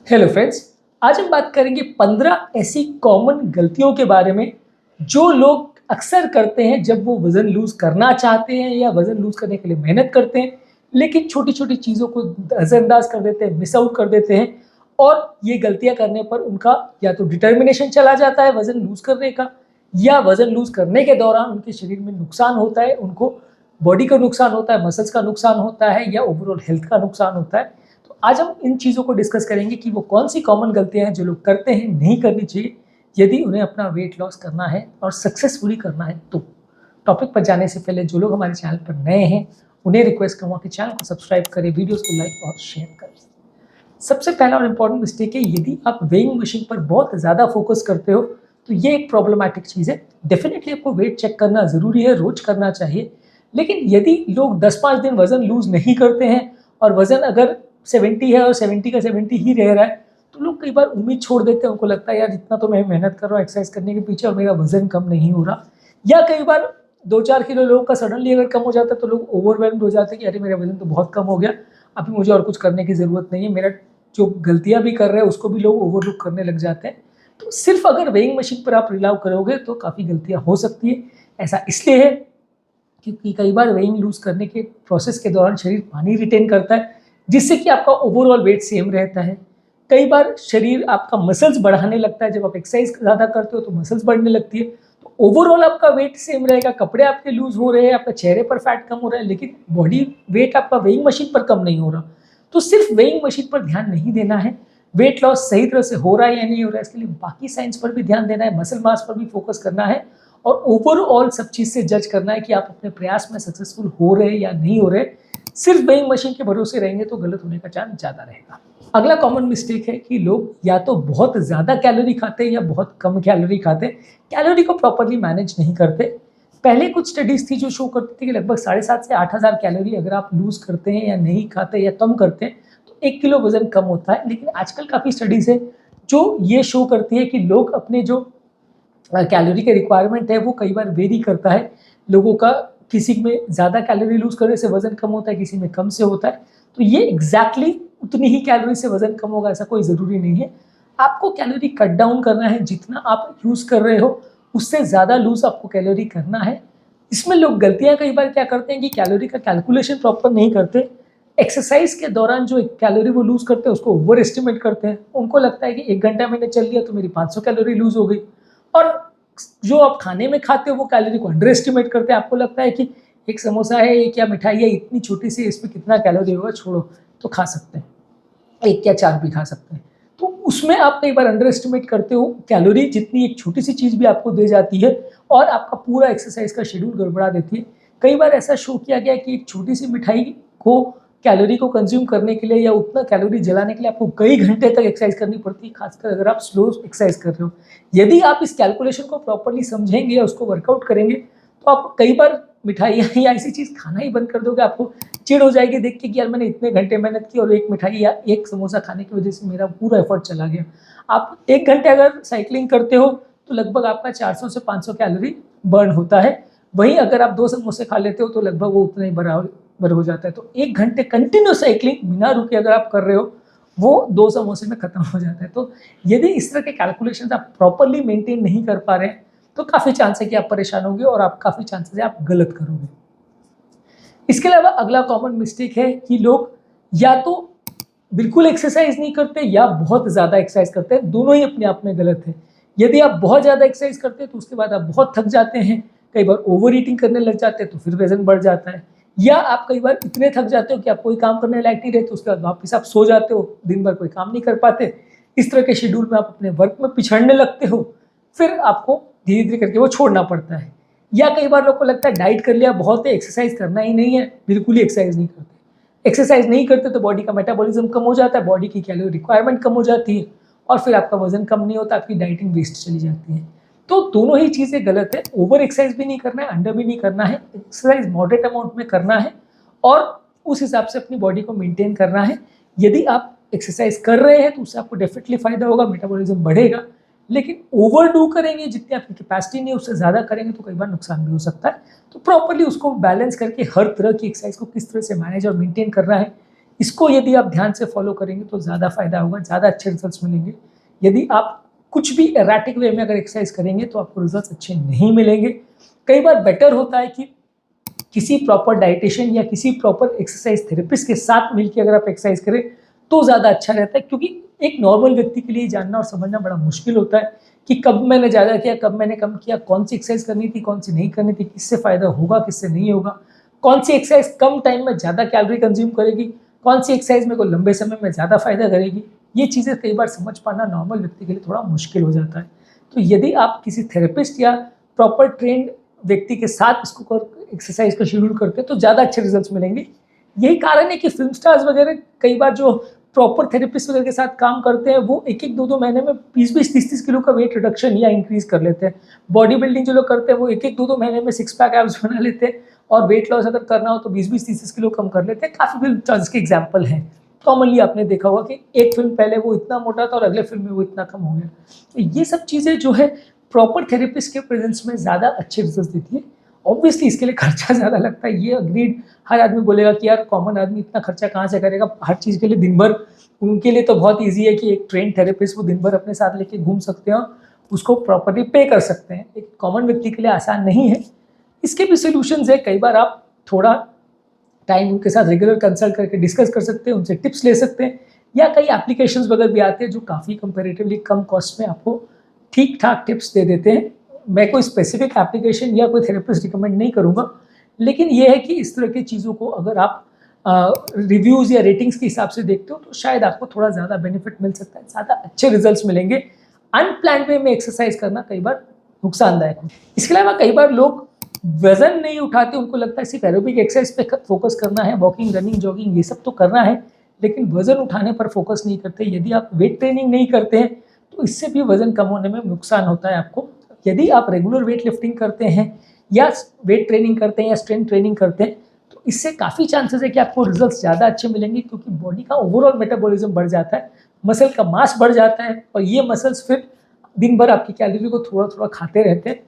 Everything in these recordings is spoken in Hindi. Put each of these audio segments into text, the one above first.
हेलो फ्रेंड्स, आज हम बात करेंगे 15 ऐसी कॉमन गलतियों के बारे में जो लोग अक्सर करते हैं जब वो वज़न लूज़ करना चाहते हैं या वज़न लूज़ करने के लिए मेहनत करते हैं, लेकिन छोटी-छोटी चीज़ों को नज़रअंदाज कर देते हैं, मिस आउट कर देते हैं और ये गलतियाँ करने पर उनका या तो डिटर्मिनेशन चला जाता है वज़न लूज़ करने का या वज़न लूज़ करने के दौरान उनके शरीर में नुकसान होता है, उनको बॉडी का नुकसान होता है, मसल्स का नुकसान होता है या ओवरऑल हेल्थ का नुकसान होता है। आज हम इन चीज़ों को डिस्कस करेंगे कि वो कौन सी कॉमन गलतियाँ हैं जो लोग करते हैं, नहीं करनी चाहिए यदि उन्हें अपना वेट लॉस करना है और सक्सेसफुली करना है तो। टॉपिक पर जाने से पहले जो लोग हमारे चैनल पर नए हैं, उन्हें रिक्वेस्ट करूँगा कि चैनल को सब्सक्राइब करें, वीडियोज़ को लाइक और शेयर करें। सबसे पहला और इम्पॉर्टेंट मिस्टेक है, यदि आप वेइंग मशीन पर बहुत ज़्यादा फोकस करते हो, तो ये एक प्रॉब्लमैटिक चीज़ है। डेफिनेटली आपको वेट चेक करना ज़रूरी है, रोज़ करना चाहिए। लेकिन यदि लोग 10-5 दिन वज़न लूज़ नहीं करते हैं और वज़न अगर 70 है और 70 का 70 ही रह रहा है, तो लोग कई बार उम्मीद छोड़ देते हैं। उनको लगता है यार इतना तो मैं मेहनत कर रहा हूँ एक्सरसाइज करने के पीछे और मेरा वज़न कम नहीं हो रहा। या कई बार 2-4 किलो लोगों का सडनली अगर कम हो जाता है तो लोग ओवरवेल्म्ड हो जाते हैं कि अरे मेरा वज़न तो बहुत कम हो गया, अभी मुझे और कुछ करने की ज़रूरत नहीं है। मेरा जो गलतियाँ भी कर रहे हैं उसको भी लोग ओवरलुक करने लग जाते हैं। तो सिर्फ अगर वेइंग मशीन पर आप रिलाय करोगे तो काफ़ी गलतियाँ हो सकती है। ऐसा इसलिए है क्योंकि कई बार वेइंग लूज़ करने के प्रोसेस के दौरान शरीर पानी रिटेन करता है, जिससे कि आपका ओवरऑल वेट सेम रहता है। कई बार शरीर आपका मसल्स बढ़ाने लगता है, जब आप एक्सरसाइज ज़्यादा करते हो तो मसल्स बढ़ने लगती है, तो ओवरऑल आपका वेट सेम रहेगा, कपड़े आपके लूज़ हो रहे हैं, आपके चेहरे पर फैट कम हो रहा है, लेकिन बॉडी वेट आपका वेइंग मशीन पर कम नहीं हो रहा। तो सिर्फ वेइंग मशीन पर ध्यान नहीं देना है, वेट लॉस सही तरह से हो रहा है या नहीं हो रहा है, इसके लिए बाकी साइंस पर भी ध्यान देना है, मसल मास पर भी फोकस करना है और ओवरऑल सब चीज़ से जज करना है कि आप अपने प्रयास में सक्सेसफुल हो रहे हैं या नहीं हो रहे। सिर्फ वेइंग मशीन के भरोसे रहेंगे तो गलत होने का चांस ज़्यादा रहेगा। अगला कॉमन मिस्टेक है कि लोग या तो बहुत ज़्यादा कैलोरी खाते हैं या बहुत कम कैलोरी खाते हैं, कैलोरी को प्रॉपर्ली मैनेज नहीं करते। पहले कुछ स्टडीज़ थी जो शो करती थी कि लगभग 7,500 से 8,000 कैलोरी अगर आप लूज़ करते हैं या नहीं खाते या कम करते हैं तो 1 किलो वज़न कम होता है। लेकिन आजकल काफ़ी स्टडीज़ है जो ये शो करती है कि लोग अपने जो कैलोरी के रिक्वायरमेंट है वो कई बार वेरी करता है। लोगों का किसी में ज़्यादा कैलोरी लूज़ करने से वज़न कम होता है, किसी में कम से होता है। तो ये एग्ज़ैक्टली उतनी ही कैलोरी से वज़न कम होगा ऐसा कोई ज़रूरी नहीं है। आपको कैलोरी कट डाउन करना है, जितना आप यूज़ कर रहे हो उससे ज़्यादा लूज़ आपको कैलोरी करना है। इसमें लोग गलतियाँ कई बार क्या करते हैं कि कैलोरी का कैलकुलेशन प्रॉपर नहीं करते। एक्सरसाइज के दौरान जो कैलोरी वो लूज़ करते हैं उसको ओवर एस्टिमेट करते हैं। उनको लगता है कि 1 घंटा मैंने चल लिया तो मेरी 500 कैलोरी लूज़ हो गई। और जो आप खाने में खाते हो वो कैलोरी को अंडर एस्टिमेट करते हैं। आपको लगता है कि एक समोसा है, एक या मिठाई है, इतनी छोटी सी, इसमें कितना कैलोरी होगा, छोड़ो, तो खा सकते हैं, 1 या 4 भी खा सकते हैं। तो उसमें आप कई बार अंडर एस्टिमेट करते हो कैलोरी, जितनी एक छोटी सी चीज़ भी आपको दे जाती है और आपका पूरा एक्सरसाइज का शेड्यूल गड़बड़ा देती है। कई बार ऐसा शो किया गया कि एक छोटी सी मिठाई को कैलोरी को कंज्यूम करने के लिए या उतना कैलोरी जलाने के लिए आपको कई घंटे तक एक्सरसाइज करनी पड़ती है, खासकर अगर आप स्लो एक्सरसाइज कर रहे हो। यदि आप इस कैलकुलेशन को प्रॉपर्ली समझेंगे या उसको वर्कआउट करेंगे तो आप कई बार मिठाइयाँ या ऐसी चीज़ खाना ही बंद कर दोगे। आपको चिढ़ हो जाएगी देख के कि यार मैंने इतने घंटे मेहनत की और एक मिठाई या एक समोसा खाने की वजह से मेरा पूरा एफर्ट चला गया। आप 1 घंटे अगर साइकिलिंग करते हो तो लगभग आपका 400 से 500 कैलोरी बर्न होता है। वहीं अगर आप 2 समोसे खा लेते हो तो लगभग वो उतना ही बराबर हो जाता है। तो 1 घंटे कंटिन्यू साइकिलिंग बिना रुके अगर आप कर रहे हो, वो 2 समोसे में खत्म हो जाता है। तो यदि इस तरह के कैलकुलेशंस आप प्रॉपर्ली मेंटेन नहीं कर पा रहे हैं तो काफ़ी चांस है कि आप परेशान होंगे और आप काफ़ी चांसेस है आप गलत करोगे। इसके अलावा अगला कॉमन मिस्टेक है कि लोग या तो बिल्कुल एक्सरसाइज नहीं करते या बहुत ज़्यादा एक्सरसाइज करते हैं, दोनों ही अपने आप में गलत है। यदि आप बहुत ज़्यादा एक्सरसाइज करते हैं तो उसके बाद आप बहुत थक जाते हैं, कई बार ओवर ईटिंग करने लग जाते हैं तो फिर वजन बढ़ जाता है। या आप कई बार इतने थक जाते हो कि आप कोई काम करने लायक नहीं रहते, उसके बाद वापस आप सो जाते हो, दिन भर कोई काम नहीं कर पाते। इस तरह के शेड्यूल में आप अपने वर्क में पिछड़ने लगते हो, फिर आपको धीरे धीरे करके वो छोड़ना पड़ता है। या कई बार लोग को लगता है डाइट कर लिया बहुत है, एक्सरसाइज करना ही नहीं है, बिल्कुल ही एक्सरसाइज नहीं करते। एक्सरसाइज नहीं करते तो बॉडी का मेटाबॉलिज्म कम हो जाता है, बॉडी की कैलोरी रिक्वायरमेंट कम हो जाती है और फिर आपका वजन कम नहीं होता, आपकी डाइटिंग वेस्ट चली जाती है। तो दोनों ही चीज़ें गलत है। ओवर एक्सरसाइज भी नहीं करना है, अंडर भी नहीं करना है, एक्सरसाइज मॉडरेट अमाउंट में करना है और उस हिसाब से अपनी बॉडी को मेंटेन करना है। यदि आप एक्सरसाइज कर रहे हैं तो उससे आपको डेफिनेटली फायदा होगा, मेटाबॉलिज्म बढ़ेगा। लेकिन ओवरडू करेंगे, जितनी आपकी कैपेसिटी नहीं है उससे ज़्यादा करेंगे तो कई बार नुकसान भी हो सकता है। तो प्रॉपर्ली उसको बैलेंस करके हर तरह की एक्सरसाइज को किस तरह से मैनेज और मेंटेन करना है, इसको यदि आप ध्यान से फॉलो करेंगे तो ज़्यादा फायदा होगा, ज़्यादा अच्छे रिजल्ट्स मिलेंगे। यदि आप कुछ भी एराटिक वे में अगर एक्सरसाइज करेंगे तो आपको रिजल्ट्स अच्छे नहीं मिलेंगे। कई बार बेटर होता है कि किसी प्रॉपर डाइटिशियन या किसी प्रॉपर एक्सरसाइज थेरेपिस्ट के साथ मिलकर अगर आप एक्सरसाइज करें तो ज़्यादा अच्छा रहता है, क्योंकि एक नॉर्मल व्यक्ति के लिए जानना और समझना बड़ा मुश्किल होता है कि कब मैंने ज़्यादा किया, कब मैंने कम किया, कौन सी एक्सरसाइज करनी थी, कौन सी नहीं करनी थी, किससे फ़ायदा होगा, किससे नहीं होगा, कौन सी एक्सरसाइज कम टाइम में ज़्यादा कैलोरी कंज्यूम करेगी, कौन सी एक्सरसाइज मेरे को लंबे समय में ज़्यादा फायदा करेगी। ये चीज़ें कई बार समझ पाना नॉर्मल व्यक्ति के लिए थोड़ा मुश्किल हो जाता है। तो यदि आप किसी थेरेपिस्ट या प्रॉपर ट्रेंड व्यक्ति के साथ इसको एक्सरसाइज का शेड्यूल करते हैं तो ज़्यादा अच्छे रिजल्ट्स मिलेंगे। यही कारण है कि फिल्म स्टार्स वगैरह कई बार जो प्रॉपर थेरेपिस्ट वगैरह के साथ काम करते हैं वो एक एक दो दो महीने में 20-20, 30-30 किलो का वेट रिडक्शन या इंक्रीज कर लेते हैं। बॉडी बिल्डिंग जो लोग करते हैं वो एक एक दो दो महीने में 6 पैक एब्स बना लेते हैं, और वेट लॉस अगर करना हो तो 20-20, 30-30 किलो कम कर लेते हैं। काफ़ी फिल्म स्टार्स के एग्जाम्पल हैं। कॉमनली आपने देखा होगा कि एक फिल्म पहले वो इतना मोटा था और अगले फिल्म में वो इतना कम हो गया। तो ये सब चीज़ें जो है प्रॉपर थेरेपिस्ट के प्रेजेंस में ज़्यादा अच्छे रिजल्ट देती है। ऑब्वियसली इसके लिए खर्चा ज़्यादा लगता है, ये अग्रीड। हर आदमी बोलेगा कि यार कॉमन आदमी इतना खर्चा कहाँ से करेगा हर चीज़ के लिए दिन भर। उनके लिए तो बहुत ईजी है कि एक ट्रेन थेरेपिस्ट वो दिन भर अपने साथ लेके घूम सकते हैं, उसको प्रॉपर्ली पे कर सकते हैं। एक कॉमन व्यक्ति के लिए आसान नहीं है। इसके भी सोल्यूशंस है। कई बार आप थोड़ा टाइम उनके साथ रेगुलर कंसल्ट करके डिस्कस कर सकते हैं, उनसे टिप्स ले सकते हैं, या कई एप्लीकेशंस वगैरह भी आते हैं जो काफ़ी कंपैरेटिवली कम कॉस्ट में आपको ठीक ठाक टिप्स दे देते हैं। मैं कोई स्पेसिफिक एप्लीकेशन या कोई थेरेपिस्ट रिकमेंड नहीं करूँगा, लेकिन ये है कि इस तरह की चीज़ों को अगर आप रिव्यूज़ या रेटिंग्स के हिसाब से देखते हो तो शायद आपको थोड़ा ज़्यादा बेनिफिट मिल सकता है, ज़्यादा अच्छे रिजल्ट्स मिलेंगे। अनप्लान्ड वे में एक्सरसाइज करना कई बार नुकसानदायक है। इसके अलावा कई बार लोग वजन नहीं उठाते, उनको लगता है सिर्फ एरोबिक एक्सरसाइज पे फोकस करना है, वॉकिंग, रनिंग, जॉगिंग ये सब तो करना है, लेकिन वजन उठाने पर फोकस नहीं करते। यदि आप वेट ट्रेनिंग नहीं करते हैं तो इससे भी वजन कम होने में नुकसान होता है आपको। यदि आप रेगुलर वेट लिफ्टिंग करते हैं या वेट ट्रेनिंग करते हैं या स्ट्रेंथ ट्रेनिंग करते हैं तो इससे काफ़ी चांसेस है कि आपको रिजल्ट्स ज़्यादा अच्छे मिलेंगे, क्योंकि बॉडी का ओवरऑल मेटाबॉलिज्म बढ़ जाता है, मसल का मास बढ़ जाता है, और ये मसल्स फिर दिन भर आपकी कैलोरी को थोड़ा थोड़ा खाते रहते हैं,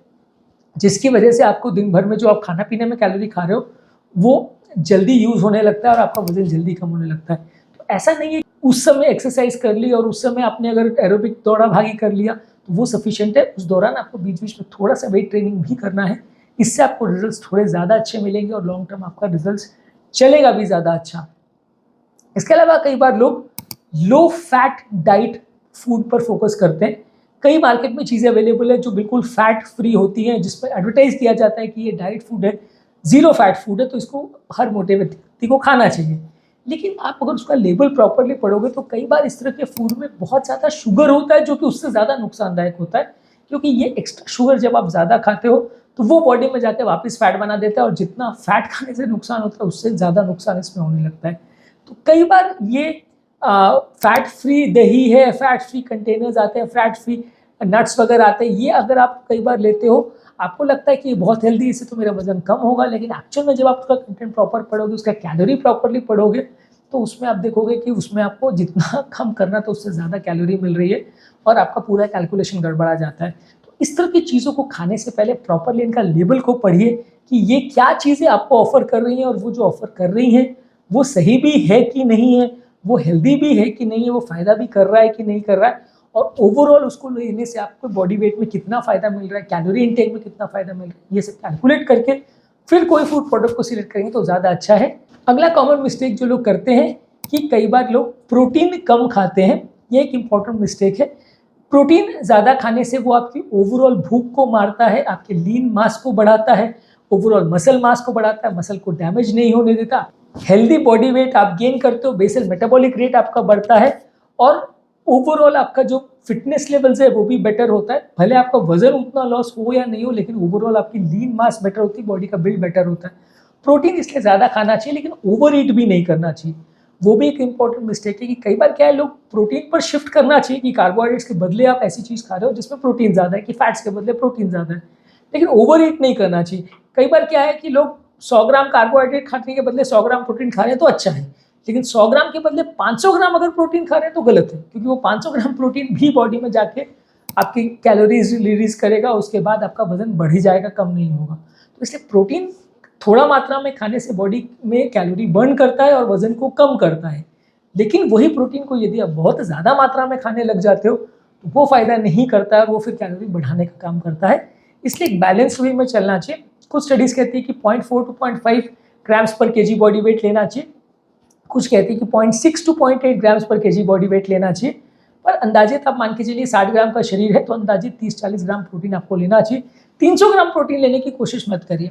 जिसकी वजह से आपको दिन भर में जो आप खाना पीने में कैलोरी खा रहे हो वो जल्दी यूज़ होने लगता है और आपका वजन जल्दी कम होने लगता है। तो ऐसा नहीं है उस समय एक्सरसाइज कर ली और उस समय आपने अगर एरोबिक दौड़ा भागी कर लिया तो वो सफिशिएंट है। उस दौरान आपको बीच बीच में थोड़ा सा वेट ट्रेनिंग भी करना है। इससे आपको रिजल्ट्स थोड़े ज़्यादा अच्छे मिलेंगे और लॉन्ग टर्म आपका रिजल्ट्स चलेगा भी ज़्यादा अच्छा। इसके अलावा कई बार लोग लो फैट डाइट फूड पर फोकस करते हैं। कई मार्केट में चीज़ें अवेलेबल है जो बिल्कुल फैट फ्री होती हैं, जिस पर एडवर्टाइज किया जाता है कि ये डाइट फूड है, जीरो फैट फूड है, तो इसको हर मोटे व्यक्ति को खाना चाहिए। लेकिन आप अगर उसका लेबल प्रॉपरली पढ़ोगे तो कई बार इस तरह के फूड में बहुत ज़्यादा शुगर होता है, जो कि उससे ज़्यादा नुकसानदायक होता है, क्योंकि ये एक्स्ट्रा शुगर जब आप ज़्यादा खाते हो तो वो बॉडी में जाकर वापस फैट बना देता है, और जितना फैट खाने से नुकसान होता है उससे ज़्यादा नुकसान इसमें होने लगता है। तो कई बार ये फैट फ्री दही है, फैट फ्री कंटेनर्स आते हैं, फैट फ्री नट्स वगैरह आते हैं, ये अगर आप कई बार लेते हो आपको लगता है कि ये बहुत हेल्दी, इससे तो मेरा वजन कम होगा, लेकिन एक्चुअल में जब आप उसका कंटेंट प्रॉपर पढ़ोगे, उसका कैलोरी प्रॉपरली पढ़ोगे तो उसमें आप देखोगे कि उसमें आपको जितना कम करना था उससे ज़्यादा कैलोरी मिल रही है और आपका पूरा कैलकुलेशन गड़बड़ा जाता है। तो इस तरह की चीज़ों को खाने से पहले प्रॉपरली इनका लेबल को पढ़िए कि ये क्या चीज़ें आपको ऑफर कर रही हैं, और वो जो ऑफर कर रही हैं वो सही भी है कि नहीं है, वो हेल्दी भी है कि नहीं है, वो फ़ायदा भी कर रहा है कि नहीं कर रहा है, और ओवरऑल उसको लेने से आपको बॉडी वेट में कितना फ़ायदा मिल रहा है, कैलोरी इनटेक में कितना फ़ायदा मिल रहा है, ये सब कैलकुलेट करके फिर कोई फूड प्रोडक्ट को सिलेक्ट करेंगे तो ज़्यादा अच्छा है। अगला कॉमन मिस्टेक जो लोग करते हैं कि कई बार लोग प्रोटीन कम खाते हैं। ये एक इम्पॉर्टेंट मिस्टेक है। प्रोटीन ज़्यादा खाने से वो आपकी ओवरऑल भूख को मारता है, आपके लीन मास को बढ़ाता है, ओवरऑल मसल मास को बढ़ाता है, मसल को डैमेज नहीं होने देता, हेल्दी बॉडी वेट आप गेन करते हो, बेसल मेटाबॉलिक रेट आपका बढ़ता है, और ओवरऑल आपका जो फिटनेस लेवल्स है वो भी बेटर होता है। भले आपका वजन उतना लॉस हो या नहीं हो, लेकिन ओवरऑल आपकी लीन मास बेटर होती है, बॉडी का बिल्ड बेटर होता है। प्रोटीन इसलिए ज़्यादा खाना चाहिए, लेकिन ओवर ईट भी नहीं करना चाहिए। वो भी एक इंपॉर्टेंट मिस्टेक है कि कई बार क्या है, लोग प्रोटीन पर शिफ्ट करना चाहिए कि कार्बोहाइड्रेट्स के बदले आप ऐसी चीज़ खा रहे हो जिसमें प्रोटीन ज़्यादा है, कि फैट्स के बदले प्रोटीन ज़्यादा है, लेकिन ओवर ईट नहीं करना चाहिए। कई बार क्या है कि लोग 100 ग्राम कार्बोहाइड्रेट खाने के बदले 100 ग्राम प्रोटीन खा रहे हैं तो अच्छा है, लेकिन 100 ग्राम के बदले 500 ग्राम अगर प्रोटीन खा रहे हैं तो गलत है, क्योंकि वो 500 ग्राम प्रोटीन भी बॉडी में जाके आपकी कैलोरीज रिलीज करेगा, उसके बाद आपका वजन बढ़ ही जाएगा, कम नहीं होगा। तो इसलिए प्रोटीन थोड़ा मात्रा में खाने से बॉडी में कैलोरी बर्न करता है और वजन को कम करता है, लेकिन वही प्रोटीन को यदि आप बहुत ज़्यादा मात्रा में खाने लग जाते हो तो वो फ़ायदा नहीं करता है और वो फिर कैलोरी बढ़ाने का काम करता है। इसलिए एक बैलेंस वे में चलना चाहिए। कुछ स्टडीज़ कहती है कि 0.4 टू 0.5 ग्राम्स पर केजी बॉडी वेट लेना चाहिए, कुछ कहती है कि 0.6 टू 0.8 ग्राम्स पर केजी बॉडी वेट लेना चाहिए। पर अंदाजित आप मान के चलिए 60 ग्राम का शरीर है तो अंदाजित 30-40 ग्राम प्रोटीन आपको लेना चाहिए। 300 ग्राम प्रोटीन लेने की कोशिश मत करिए,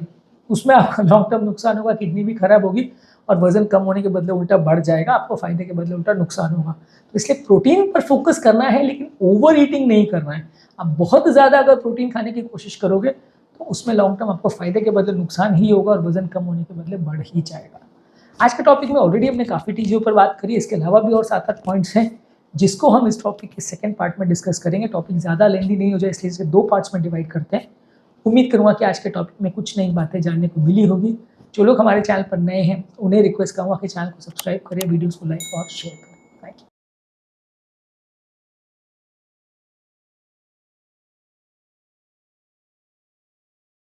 उसमें आपका लॉन्ग टर्म नुकसान होगा, किडनी भी खराब होगी और वजन कम होने के बदले उल्टा बढ़ जाएगा, आपको फायदे के बदले उल्टा नुकसान होगा। तो इसलिए प्रोटीन पर फोकस करना है, लेकिन ओवर ईटिंग नहीं करना है। आप बहुत ज़्यादा अगर प्रोटीन खाने की कोशिश करोगे तो उसमें लॉन्ग टर्म आपको फायदे के बदले नुकसान ही होगा और वजन कम होने के बदले बढ़ ही जाएगा। आज के टॉपिक में ऑलरेडी हमने काफ़ी चीज़ों पर बात करी, इसके अलावा भी और 7-8 पॉइंट्स हैं जिसको हम इस टॉपिक के सेकंड पार्ट में डिस्कस करेंगे। टॉपिक ज़्यादा लेंदी नहीं हो जाए इसलिए इसे 2 पार्ट्स में डिवाइड करते हैं। उम्मीद करूँगा कि आज के टॉपिक में कुछ नई बातें जानने को मिली होगी। जो लोग हमारे चैनल पर नए हैं उन्हें रिक्वेस्ट करूँगा कि चैनल को सब्सक्राइब करें, वीडियोज़ को लाइक और शेयर करें।